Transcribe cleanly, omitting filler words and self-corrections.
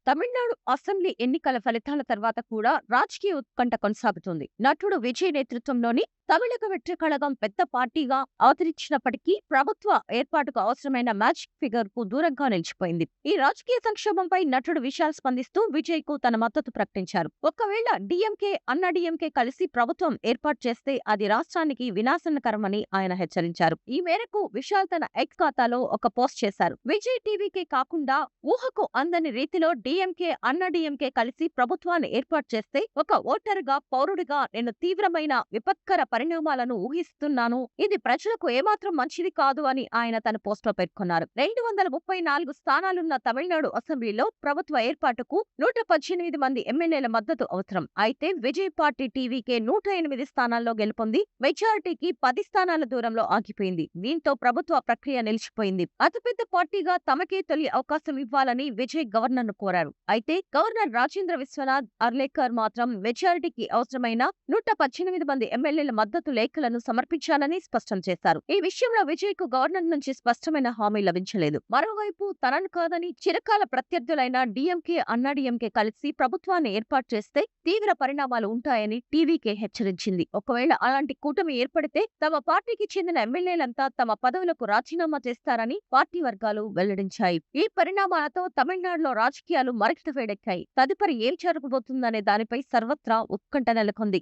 Tamil Nadu assembly ఎన్నికల ఫలితాల తర్వాత కూడా రాజకీయ ఉత్కంఠ కొనసాగుతుంది. నటుడు విజయ్ నేతృత్వంలోని తమిళక వెట్రి కళగం పెద్ద పార్టీగా అవతరించినప్పటికీ ప్రభుత్వ ఏర్పాటుకు అవసరమైన మ్యాజిక్ ఫిగర్ కు దూరంగా నిలిచిపోయింది. ఈ రాజకీయ సంక్షోభంపై నటుడు విశాల్ స్పందిస్తూ విజయ్ కు తన మద్దతు ప్రకటించారు. ఒకవేళ డిఎంకే, అన్నా డిఎంకే కలిసి ప్రభుత్వం ఏర్పాటు చేస్తే అది రాష్ట్రానికి వినాశనకరమని ఆయన హెచ్చరించారు. ఈ మేరకు విశాల్ తన ఎక్స్ ఖాతాలో ఒక పోస్ట్ చేశారు. విజయ్ టీవీకే కాకుండా ఊహకు అందని రీతిలో డిఎంకే, అన్నా డిఎంకే కలిసి ప్రభుత్వాన్ని ఏర్పాటు చేస్తే ఒక ఓటరుగా, పౌరుడిగా నేను తీవ్రమైన విపత్కర పరిణామాలను ఊహిస్తున్నాను. ఇది ప్రజలకు ఏమాత్రం మంచిది కాదు అని ఆయన తన పోస్టులో పేర్కొన్నారు. 234 స్థానాలున్న తమిళనాడు అసెంబ్లీలో ప్రభుత్వ ఏర్పాటుకు 118 మంది ఎమ్మెల్యేల మద్దతు అవసరం. అయితే విజయ్ పార్టీ టీవీకే 108 స్థానాల్లో గెలుపొంది మెజారిటీకి 10 స్థానాల దూరంలో ఆగిపోయింది. దీంతో ప్రభుత్వ ప్రక్రియ నిలిచిపోయింది. అతిపెద్ద పార్టీగా తమకే తొలి అవకాశం ఇవ్వాలని విజయ్ గవర్నర్ను కోరారు. అయితే గవర్నర్ రాజేంద్ర విశ్వనాథ్ అర్లేకర్ మాత్రం మెజారిటీకి అవసరమైన 118 మంది ఎమ్మెల్యేల మద్దతు లేఖలను సమర్పించాలని స్పష్టం చేశారు. ఈ విషయంలో విజయ్ కు గవర్నర్ నుంచి స్పష్టమైన హామీ లభించలేదు. మరోవైపు తనను కాదని చిరకాల ప్రత్యర్థులైన డిఎంకే, అన్నా డిఎంకే కలిసి ప్రభుత్వాన్ని ఏర్పాటు చేస్తే తీవ్ర పరిణామాలు ఉంటాయని టీవీకే హెచ్చరించింది. ఒకవేళ అలాంటి కూటమి ఏర్పడితే తమ పార్టీకి చెందిన ఎమ్మెల్యేలంతా తమ పదవులకు రాజీనామా చేస్తారని పార్టీ వర్గాలు వెల్లడించాయి. ఈ పరిణామాలతో తమిళనాడులో రాజకీయాలు మరింత వేడెక్కాయి. తదుపరి ఏం జరగబోతుందనే దానిపై సర్వత్రా ఉత్కంఠ నెలకొంది.